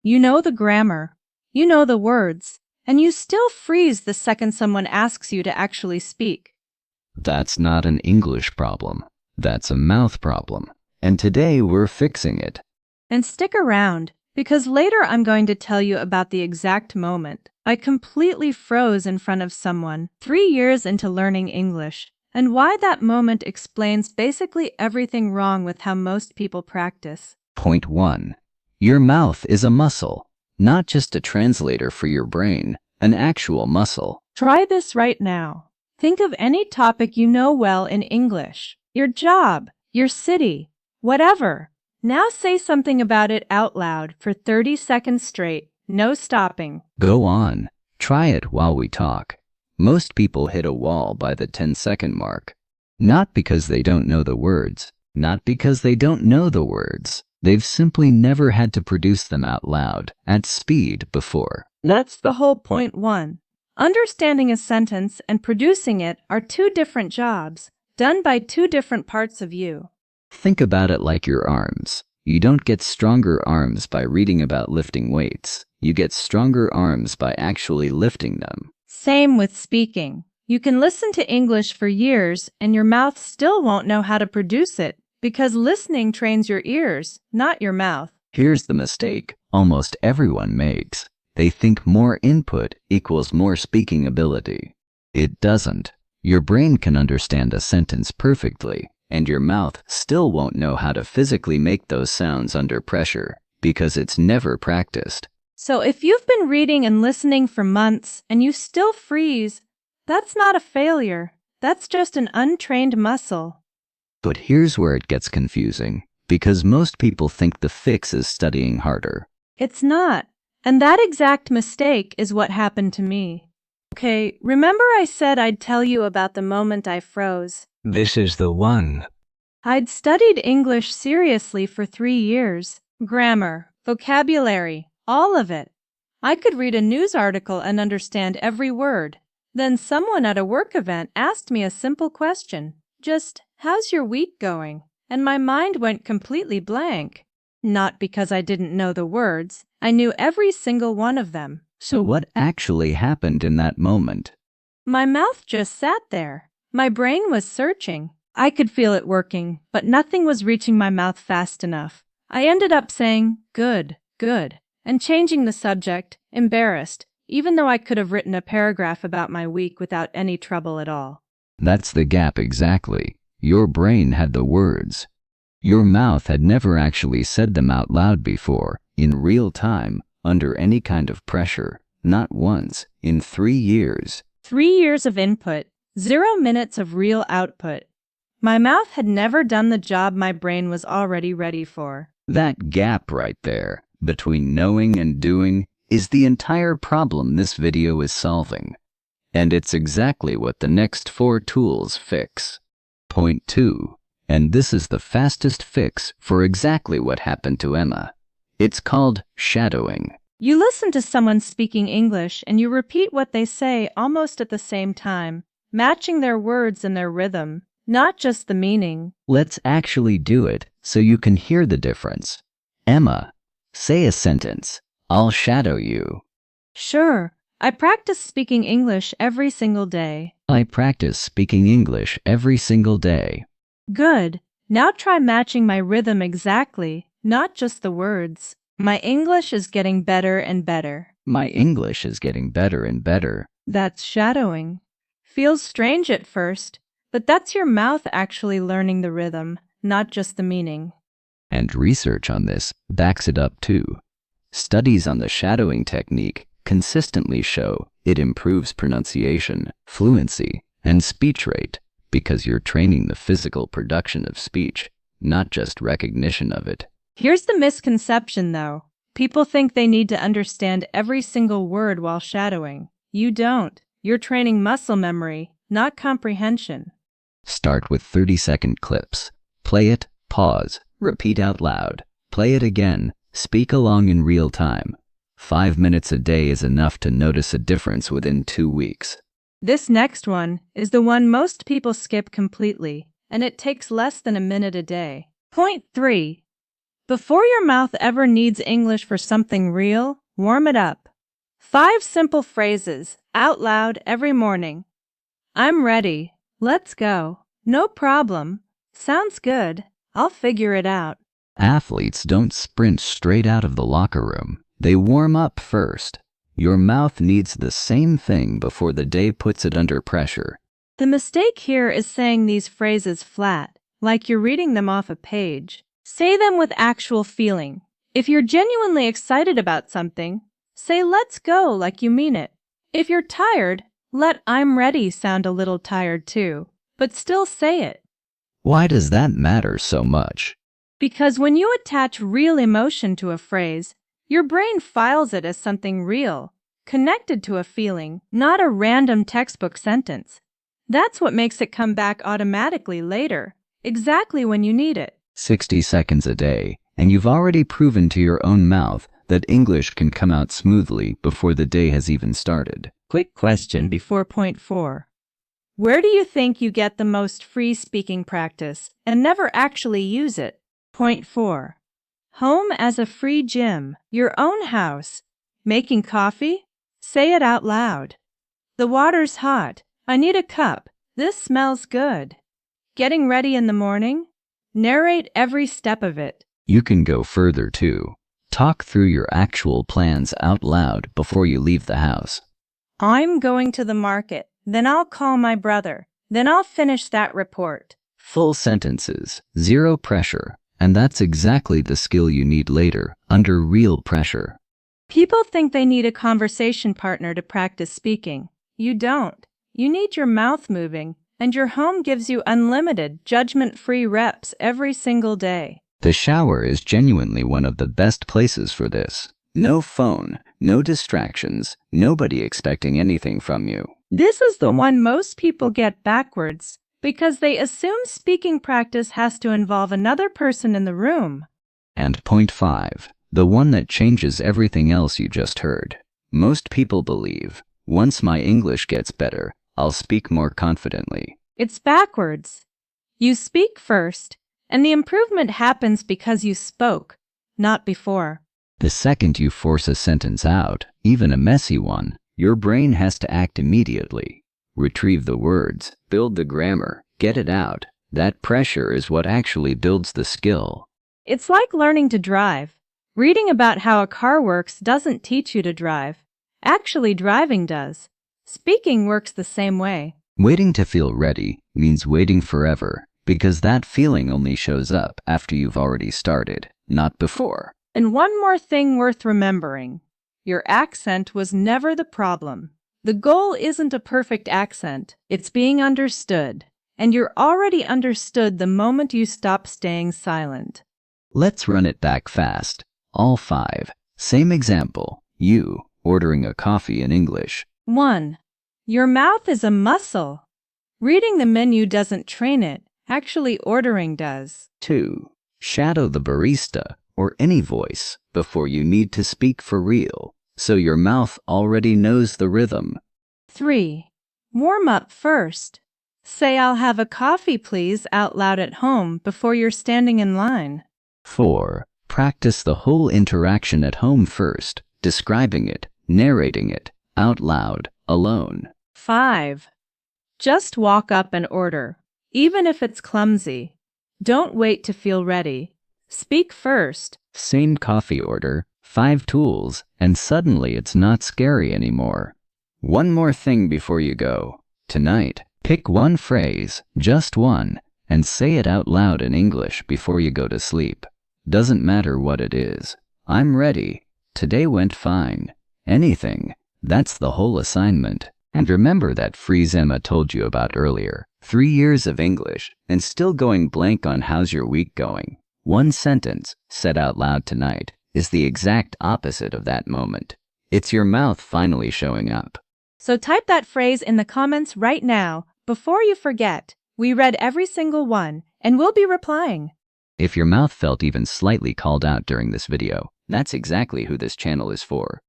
You know the grammar, you know the words, and you still freeze the second someone asks you to actually speak. That's not an English problem. That's a mouth problem. And today we're fixing it. And stick around, because later I'm going to tell you about the exact moment I completely froze in front of someone 3 years into learning English, and why that moment explains basically everything wrong with how most people practice. Point 1. Your mouth is a muscle, not just a translator for your brain, an actual muscle. Try this right now. Think of any topic you know well in English, your job, your city, whatever. Now say something about it out loud for 30 seconds straight, no stopping. Go on. Try it while we talk. Most people hit a wall by the 10-second mark. Not because they don't know the words. Not because they don't know the words. They've simply never had to produce them out loud, at speed, before. That's the whole point 1. Understanding a sentence and producing it are 2 different jobs, done by 2 different parts of you. Think about it like your arms. You don't get stronger arms by reading about lifting weights. You get stronger arms by actually lifting them. Same with speaking. You can listen to English for years and your mouth still won't know how to produce it, because listening trains your ears, not your mouth. Here's the mistake almost everyone makes. They think more input equals more speaking ability. It doesn't. Your brain can understand a sentence perfectly, and your mouth still won't know how to physically make those sounds under pressure, because it's never practiced. So if you've been reading and listening for months and you still freeze, that's not a failure. That's just an untrained muscle. But here's where it gets confusing, because most people think the fix is studying harder. It's not. And that exact mistake is what happened to me. Okay, remember I said I'd tell you about the moment I froze? This is the one. I'd studied English seriously for 3 years. Grammar, vocabulary, all of it. I could read a news article and understand every word. Then someone at a work event asked me a simple question. Just, how's your week going? And my mind went completely blank. Not because I didn't know the words. I knew every single one of them. So what actually happened in that moment? My mouth just sat there. My brain was searching. I could feel it working, but nothing was reaching my mouth fast enough. I ended up saying, good, and changing the subject, embarrassed, even though I could have written a paragraph about my week without any trouble at all. That's the gap exactly. Your brain had the words. Your mouth had never actually said them out loud before, in real time, under any kind of pressure, not once, in 3 years. 3 years of input, 0 minutes of real output. My mouth had never done the job my brain was already ready for. That gap right there, between knowing and doing, is the entire problem this video is solving. And it's exactly what the next 4 tools fix. Point 2. And this is the fastest fix for exactly what happened to Emma. It's called shadowing. You listen to someone speaking English and you repeat what they say almost at the same time, matching their words and their rhythm, not just the meaning. Let's actually do it so you can hear the difference. Emma, say a sentence. I'll shadow you. Sure, I practice speaking English every single day. I practice speaking English every single day. Good. Now try matching my rhythm exactly, not just the words. My English is getting better and better. My English is getting better and better. That's shadowing. Feels strange at first, but that's your mouth actually learning the rhythm, not just the meaning. And research on this backs it up too. Studies on the shadowing technique consistently show it improves pronunciation, fluency, and speech rate because you're training the physical production of speech, not just recognition of it. Here's the misconception, though. People think they need to understand every single word while shadowing. You don't. You're training muscle memory, not comprehension. Start with 30-second clips. Play it, pause, repeat out loud. Play it again, speak along in real time. 5 minutes a day is enough to notice a difference within 2 weeks. This next one is the one most people skip completely, and it takes less than a minute a day. Point 3. Before your mouth ever needs English for something real, warm it up. 5 simple phrases, out loud every morning. I'm ready. Let's go. No problem. Sounds good. I'll figure it out. Athletes don't sprint straight out of the locker room. They warm up first. Your mouth needs the same thing before the day puts it under pressure. The mistake here is saying these phrases flat, like you're reading them off a page. Say them with actual feeling. If you're genuinely excited about something, say let's go like you mean it. If you're tired, let I'm ready sound a little tired too, but still say it. Why does that matter so much? Because when you attach real emotion to a phrase, your brain files it as something real, connected to a feeling, not a random textbook sentence. That's what makes it come back automatically later, exactly when you need it. 60 seconds a day, and you've already proven to your own mouth that English can come out smoothly before the day has even started. Quick question before point 4. Where do you think you get the most free speaking practice and never actually use it? Point 4. Home as a free gym, your own house. Making coffee? Say it out loud. The water's hot. I need a cup. This smells good. Getting ready in the morning? Narrate every step of it. You can go further too. Talk through your actual plans out loud before you leave the house. I'm going to the market. Then I'll call my brother. Then I'll finish that report. Full sentences, zero pressure, and that's exactly the skill you need later, under real pressure. People think they need a conversation partner to practice speaking. You don't. You need your mouth moving, and your home gives you unlimited, judgment-free reps every single day. The shower is genuinely one of the best places for this. No phone, no distractions, nobody expecting anything from you. This is the one most people get backwards because they assume speaking practice has to involve another person in the room. And point 5, the one that changes everything else you just heard. Most people believe, once my English gets better, I'll speak more confidently. It's backwards. You speak first, and the improvement happens because you spoke, not before. The second you force a sentence out, even a messy one, your brain has to act immediately. Retrieve the words, build the grammar, get it out. That pressure is what actually builds the skill. It's like learning to drive. Reading about how a car works doesn't teach you to drive. Actually, driving does. Speaking works the same way. Waiting to feel ready means waiting forever, because that feeling only shows up after you've already started, not before. And one more thing worth remembering. Your accent was never the problem. The goal isn't a perfect accent. It's being understood. And you're already understood the moment you stop staying silent. Let's run it back fast. All 5. Same example. You ordering a coffee in English. 1. Your mouth is a muscle. Reading the menu doesn't train it. Actually, ordering does. 2. Shadow the barista or any voice before you need to speak for real, so your mouth already knows the rhythm. 3. Warm up first. Say I'll have a coffee please out loud at home before you're standing in line. 4. Practice the whole interaction at home first, describing it, narrating it, out loud, alone. 5. Just walk up and order, even if it's clumsy. Don't wait to feel ready. Speak first. Same coffee order, 5 tools, and suddenly it's not scary anymore. One more thing before you go. Tonight, pick one phrase, just one, and say it out loud in English before you go to sleep. Doesn't matter what it is. I'm ready. Today went fine. Anything. That's the whole assignment. And remember that freeze Emma told you about earlier. 3 years of English, and still going blank on how's your week going. One sentence, said out loud tonight, is the exact opposite of that moment. It's your mouth finally showing up. So type that phrase in the comments right now, before you forget. We read every single one, and we'll be replying. If your mouth felt even slightly called out during this video, that's exactly who this channel is for.